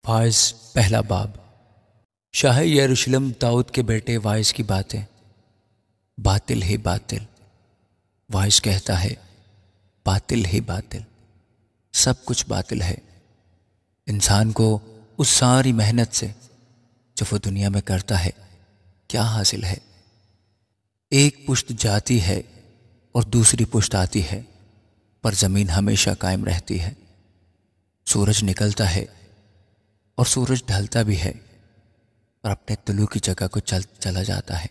Voice پہلا باب۔ شاہ یروشلم داؤد کے بیٹے وائس کی باتیں۔ باطل ہی باطل۔ وائس کہتا ہے باطل ہی باطل، سب کچھ باطل ہے۔ انسان کو اس ساری محنت سے جو وہ دنیا میں کرتا ہے کیا حاصل ہے؟ ایک پشت جاتی ہے اور دوسری پشت آتی ہے، پر زمین ہمیشہ قائم رہتی ہے۔ سورج نکلتا ہے اور سورج ڈھلتا بھی ہے اور اپنے طلوع کی جگہ کو چلا جاتا ہے۔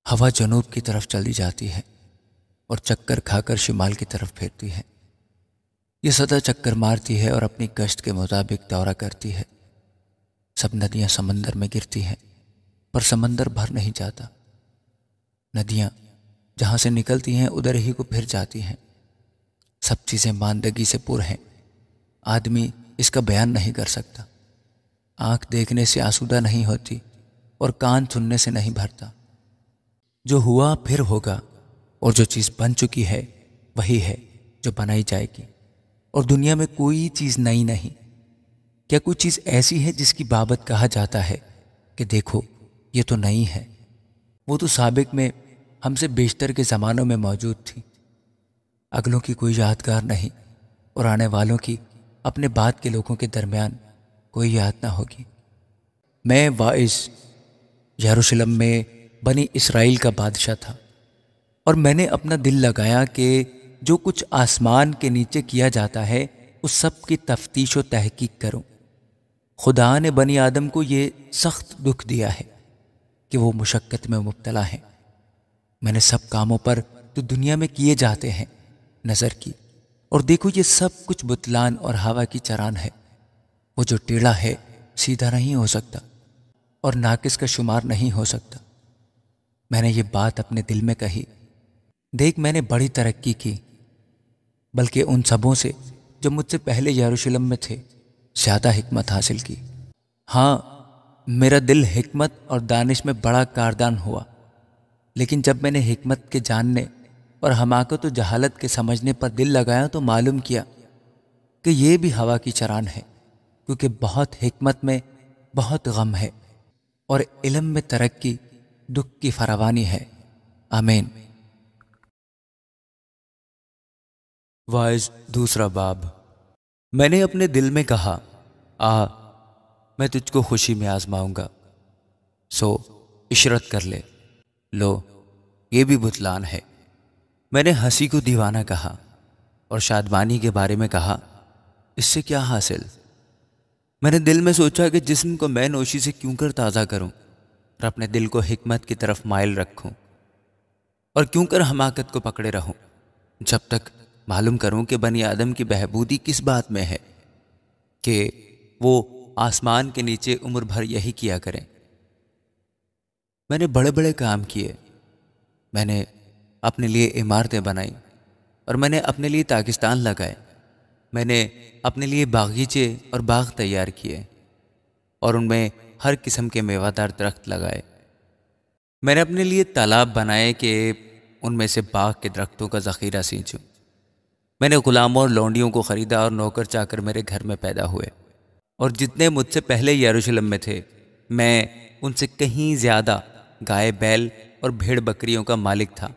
ہوا جنوب کی طرف چلی جاتی ہے اور چکر کھا کر شمال کی طرف پھرتی ہے۔ یہ سدا چکر مارتی ہے اور اپنی گشت کے مطابق دورہ کرتی ہے۔ سب ندیاں سمندر میں گرتی ہیں، پر سمندر بھر نہیں جاتا۔ ندیاں جہاں سے نکلتی ہیں ادھر ہی کو پھر جاتی ہیں۔ سب چیزیں ماندگی سے پر ہیں، آدمی اس کا بیان نہیں کر سکتا۔ آنکھ دیکھنے سے آسودہ نہیں ہوتی اور کان سننے سے نہیں بھرتا۔ جو ہوا پھر ہوگا، اور جو چیز بن چکی ہے وہی ہے جو بنائی جائے گی، اور دنیا میں کوئی چیز نئی نہیں۔ کیا کوئی چیز ایسی ہے جس کی بابت کہا جاتا ہے کہ دیکھو یہ تو نئی ہے؟ وہ تو سابق میں ہم سے بیشتر کے زمانوں میں موجود تھی۔ اگلوں کی کوئی یادگار نہیں، اور آنے والوں کی اپنے بعد کے لوگوں کے درمیان کوئی یاد نہ ہوگی۔ میں وائس یروشلم میں بنی اسرائیل کا بادشاہ تھا، اور میں نے اپنا دل لگایا کہ جو کچھ آسمان کے نیچے کیا جاتا ہے اس سب کی تفتیش و تحقیق کروں۔ خدا نے بنی آدم کو یہ سخت دکھ دیا ہے کہ وہ مشقت میں مبتلا ہیں۔ میں نے سب کاموں پر جو دنیا میں کیے جاتے ہیں نظر کی، اور دیکھو یہ سب کچھ بتلان اور ہوا کی چران ہے۔ وہ جو ٹیڑھا ہے سیدھا نہیں ہو سکتا، اور ناقص کا شمار نہیں ہو سکتا۔ میں نے یہ بات اپنے دل میں کہی، دیکھ میں نے بڑی ترقی کی، بلکہ ان سبوں سے جو مجھ سے پہلے یروشلم میں تھے زیادہ حکمت حاصل کی۔ ہاں، میرا دل حکمت اور دانش میں بڑا کاردان ہوا، لیکن جب میں نے حکمت کے جاننے اور حماقت و جہالت کے سمجھنے پر دل لگایا تو معلوم کیا کہ یہ بھی ہوا کی چران ہے، کیونکہ بہت حکمت میں بہت غم ہے، اور علم میں ترقی دکھ کی فراوانی ہے۔ آمین۔ وائز دوسرا باب۔ میں نے اپنے دل میں کہا، میں تجھ کو خوشی میں آزماؤں گا، سو عشرت کر لے۔ لو، یہ بھی بتلان ہے۔ میں نے ہنسی کو دیوانہ کہا اور شادمانی کے بارے میں کہا، اس سے کیا حاصل؟ میں نے دل میں سوچا کہ جسم کو میں نوشی سے کیوں کر تازہ کروں اور اپنے دل کو حکمت کی طرف مائل رکھوں، اور کیوں کر حماقت کو پکڑے رہوں، جب تک معلوم کروں کہ بنی آدم کی بہبودی کس بات میں ہے کہ وہ آسمان کے نیچے عمر بھر یہی کیا کریں۔ میں نے بڑے بڑے کام کیے، میں نے اپنے لیے عمارتیں بنائیں، اور میں نے اپنے لیے پاکستان لگائے۔ میں نے اپنے لیے باغیچے اور باغ تیار کیے، اور ان میں ہر قسم کے میوہ دار درخت لگائے۔ میں نے اپنے لیے تالاب بنائے کہ ان میں سے باغ کے درختوں کا ذخیرہ سینچوں۔ میں نے غلاموں اور لونڈیوں کو خریدا، اور نوکر چاکر میرے گھر میں پیدا ہوئے، اور جتنے مجھ سے پہلے یروشلم میں تھے میں ان سے کہیں زیادہ گائے بیل اور بھیڑ بکریوں کا مالک تھا۔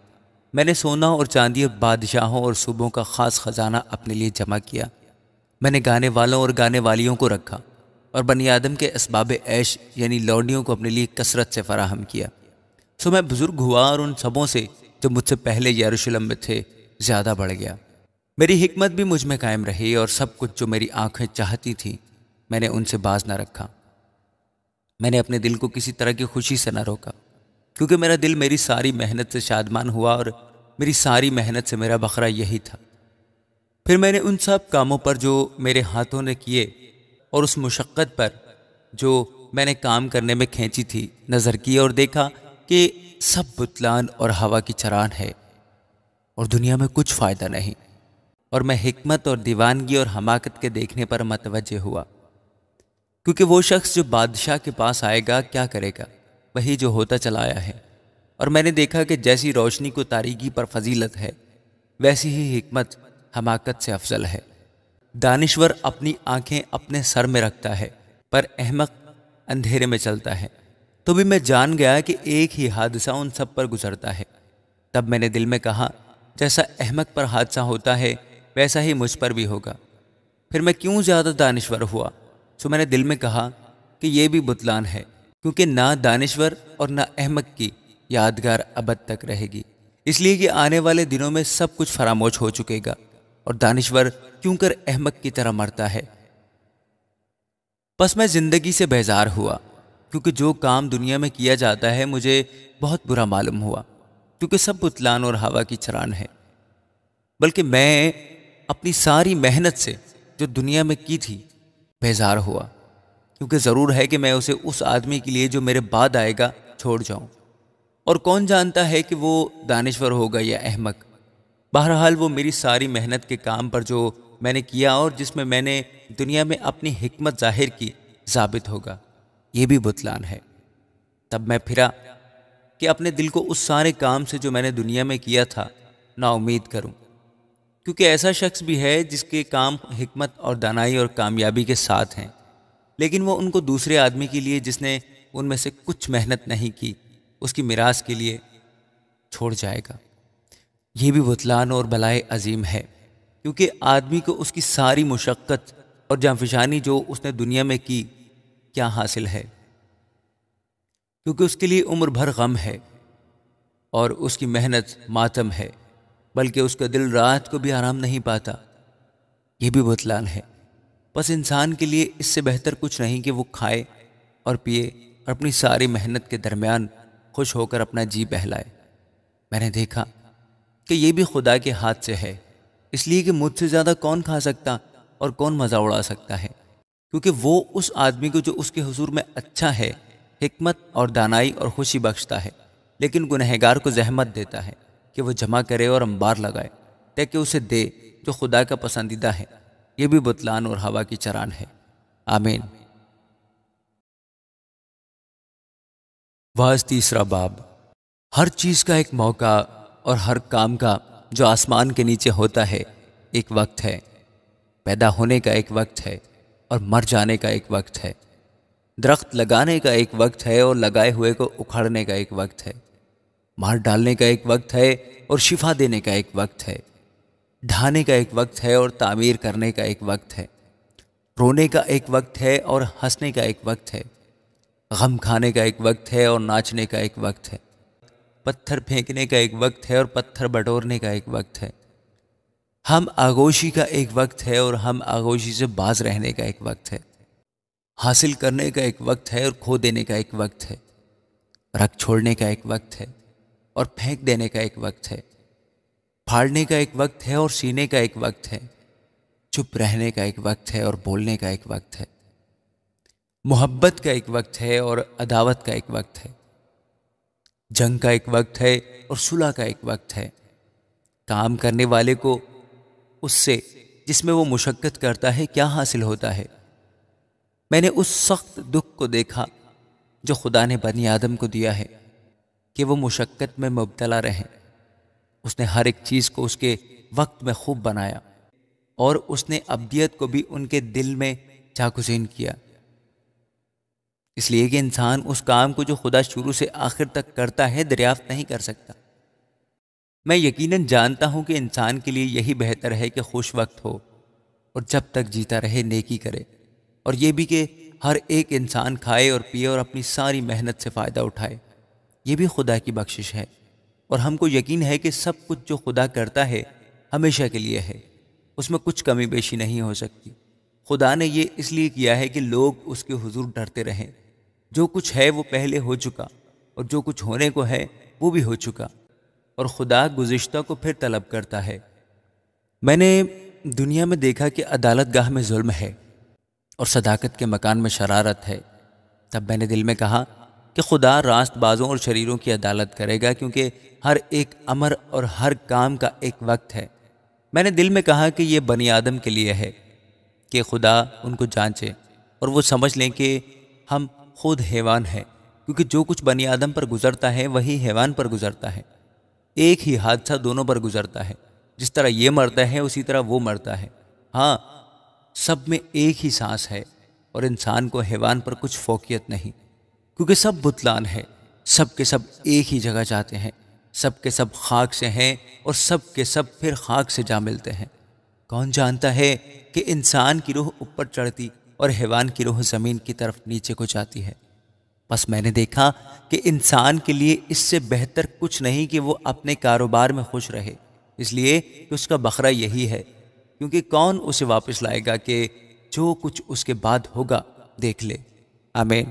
میں نے سونا اور چاندی اور بادشاہوں اور صوبوں کا خاص خزانہ اپنے لیے جمع کیا۔ میں نے گانے والوں اور گانے والیوں کو رکھا، اور بنی آدم کے اسباب عیش یعنی لونڈیوں کو اپنے لیے کثرت سے فراہم کیا۔ سو میں بزرگ ہوا، اور ان سبوں سے جو مجھ سے پہلے یروشلم میں تھے زیادہ بڑھ گیا۔ میری حکمت بھی مجھ میں قائم رہی، اور سب کچھ جو میری آنکھیں چاہتی تھیں میں نے ان سے باز نہ رکھا۔ میں نے اپنے دل کو کسی طرح کی خوشی سے نہ روکا، کیونکہ میرا دل میری ساری محنت سے شادمان ہوا، اور میری ساری محنت سے میرا بکھرا یہی تھا۔ پھر میں نے ان سب کاموں پر جو میرے ہاتھوں نے کیے، اور اس مشقت پر جو میں نے کام کرنے میں کھینچی تھی نظر کی، اور دیکھا کہ سب بتلان اور ہوا کی چران ہے، اور دنیا میں کچھ فائدہ نہیں۔ اور میں حکمت اور دیوانگی اور حماقت کے دیکھنے پر متوجہ ہوا، کیونکہ وہ شخص جو بادشاہ کے پاس آئے گا کیا کرے گا؟ وہی جو ہوتا چلا آیا ہے۔ اور میں نے دیکھا کہ جیسی روشنی کو تاریکی پر فضیلت ہے، ویسی ہی حکمت حماقت سے افضل ہے۔ دانشور اپنی آنکھیں اپنے سر میں رکھتا ہے پر احمق اندھیرے میں چلتا ہے۔ تو بھی میں جان گیا کہ ایک ہی حادثہ ان سب پر گزرتا ہے۔ تب میں نے دل میں کہا جیسا احمق پر حادثہ ہوتا ہے ویسا ہی مجھ پر بھی ہوگا، پھر میں کیوں زیادہ دانشور ہوا؟ سو میں نے دل میں کہا کہ یہ بھی بتلان ہے، کیونکہ نہ دانشور اور نہ احمق کی یادگار ابد تک رہے گی، اس لیے کہ آنے والے دنوں میں سب کچھ فراموش ہو چکے گا، اور دانشور کیوں کر احمق کی طرح مرتا ہے۔ بس میں زندگی سے بیزار ہوا، کیونکہ جو کام دنیا میں کیا جاتا ہے مجھے بہت برا معلوم ہوا، کیونکہ سب بتلان اور ہوا کی چران ہے۔ بلکہ میں اپنی ساری محنت سے جو دنیا میں کی تھی بیزار ہوا، کیونکہ ضرور ہے کہ میں اسے اس آدمی کے لیے جو میرے بعد آئے گا چھوڑ جاؤں، اور کون جانتا ہے کہ وہ دانشور ہوگا یا احمق۔ بہرحال وہ میری ساری محنت کے کام پر جو میں نے کیا اور جس میں نے دنیا میں اپنی حکمت ظاہر کی ثابت ہوگا، یہ بھی بتلان ہے۔ تب میں پھرا کہ اپنے دل کو اس سارے کام سے جو میں نے دنیا میں کیا تھا نا امید کروں، کیونکہ ایسا شخص بھی ہے جس کے کام حکمت اور دانائی اور کامیابی کے ساتھ ہیں، لیکن وہ ان کو دوسرے آدمی کے لیے جس نے ان میں سے کچھ محنت نہیں کی اس کی میراث کے لیے چھوڑ جائے گا۔ یہ بھی بتلان اور بلائے عظیم ہے، کیونکہ آدمی کو اس کی ساری مشقت اور جانفشانی جو اس نے دنیا میں کی کیا حاصل ہے، کیونکہ اس کے لیے عمر بھر غم ہے اور اس کی محنت ماتم ہے، بلکہ اس کا دل رات کو بھی آرام نہیں پاتا۔ یہ بھی بتلان ہے۔ بس انسان کے لیے اس سے بہتر کچھ نہیں کہ وہ کھائے اور پیے اور اپنی ساری محنت کے درمیان خوش ہو کر اپنا جی بہلائے۔ میں نے دیکھا کہ یہ بھی خدا کے ہاتھ سے ہے، اس لیے کہ مجھ سے زیادہ کون کھا سکتا اور کون مزہ اڑا سکتا ہے، کیونکہ وہ اس آدمی کو جو اس کے حضور میں اچھا ہے حکمت اور دانائی اور خوشی بخشتا ہے، لیکن گنہگار کو زحمت دیتا ہے کہ وہ جمع کرے اور انبار لگائے تاکہ اسے دے جو خدا کا پسندیدہ ہے۔ یہ بھی بتلان اور ہوا کی چران ہے۔ آمین۔ واعظ تیسرا باب۔ ہر چیز کا ایک موقع اور ہر کام کا جو آسمان کے نیچے ہوتا ہے ایک وقت ہے۔ پیدا ہونے کا ایک وقت ہے اور مر جانے کا ایک وقت ہے۔ درخت لگانے کا ایک وقت ہے اور لگائے ہوئے کو اکھاڑنے کا ایک وقت ہے۔ مار ڈالنے کا ایک وقت ہے اور شفا دینے کا ایک وقت ہے۔ ڈھانے کا ایک وقت ہے اور تعمیر کرنے کا ایک وقت ہے۔ رونے کا ایک وقت ہے اور ہنسنے کا ایک وقت ہے۔ غم کھانے کا ایک وقت ہے اور ناچنے کا ایک وقت ہے۔ پتھر پھینکنے کا ایک وقت ہے اور پتھر بٹورنے کا ایک وقت ہے۔ ہم آغوشی کا ایک وقت ہے اور ہم آغوشی سے باز رہنے کا ایک وقت ہے۔ حاصل کرنے کا ایک وقت ہے اور کھو دینے کا ایک وقت ہے۔ رکھ چھوڑنے کا ایک وقت ہے اور پھینک دینے کا ایک وقت ہے۔ پھاڑنے کا ایک وقت ہے اور سینے کا ایک وقت ہے۔ چپ رہنے کا ایک وقت ہے اور بولنے کا ایک وقت ہے۔ محبت کا ایک وقت ہے اور عداوت کا ایک وقت ہے۔ جنگ کا ایک وقت ہے اور صلح کا ایک وقت ہے۔ کام کرنے والے کو اس سے جس میں وہ مشقت کرتا ہے کیا حاصل ہوتا ہے؟ میں نے اس سخت دکھ کو دیکھا جو خدا نے بنی آدم کو دیا ہے کہ وہ مشقت میں مبتلا رہیں۔ اس نے ہر ایک چیز کو اس کے وقت میں خوب بنایا اور اس نے ابدیت کو بھی ان کے دل میں جاگزین کیا، اس لیے کہ انسان اس کام کو جو خدا شروع سے آخر تک کرتا ہے دریافت نہیں کر سکتا۔ میں یقیناً جانتا ہوں کہ انسان کے لیے یہی بہتر ہے کہ خوش وقت ہو اور جب تک جیتا رہے نیکی کرے، اور یہ بھی کہ ہر ایک انسان کھائے اور پیے اور اپنی ساری محنت سے فائدہ اٹھائے۔ یہ بھی خدا کی بخشش ہے، اور ہم کو یقین ہے کہ سب کچھ جو خدا کرتا ہے ہمیشہ کے لیے ہے، اس میں کچھ کمی بیشی نہیں ہو سکتی۔ خدا نے یہ اس لیے کیا ہے کہ لوگ اس کے حضور ڈرتے رہیں۔ جو کچھ ہے وہ پہلے ہو چکا، اور جو کچھ ہونے کو ہے وہ بھی ہو چکا، اور خدا گزشتہ کو پھر طلب کرتا ہے۔ میں نے دنیا میں دیکھا کہ عدالت گاہ میں ظلم ہے اور صداقت کے مکان میں شرارت ہے۔ تب میں نے دل میں کہا کہ خدا راست بازوں اور شریروں کی عدالت کرے گا، کیونکہ ہر ایک امر اور ہر کام کا ایک وقت ہے۔ میں نے دل میں کہا کہ یہ بنی آدم کے لیے ہے کہ خدا ان کو جانچے اور وہ سمجھ لیں کہ ہم خود حیوان ہیں، کیونکہ جو کچھ بنی آدم پر گزرتا ہے وہی حیوان پر گزرتا ہے۔ ایک ہی حادثہ دونوں پر گزرتا ہے، جس طرح یہ مرتا ہے اسی طرح وہ مرتا ہے۔ ہاں، سب میں ایک ہی سانس ہے، اور انسان کو حیوان پر کچھ فوقیت نہیں، کیونکہ سب بتلان ہے، سب کے سب ایک ہی جگہ جاتے ہیں، سب کے سب خاک سے ہیں اور سب کے سب پھر خاک سے جا ملتے ہیں۔ کون جانتا ہے کہ انسان کی روح اوپر چڑھتی اور حیوان کی روح زمین کی طرف نیچے کو جاتی ہے۔ بس میں نے دیکھا کہ انسان کے لیے اس سے بہتر کچھ نہیں کہ وہ اپنے کاروبار میں خوش رہے، اس لیے کہ اس کا بکرا یہی ہے، کیونکہ کون اسے واپس لائے گا کہ جو کچھ اس کے بعد ہوگا دیکھ لے۔ آمین۔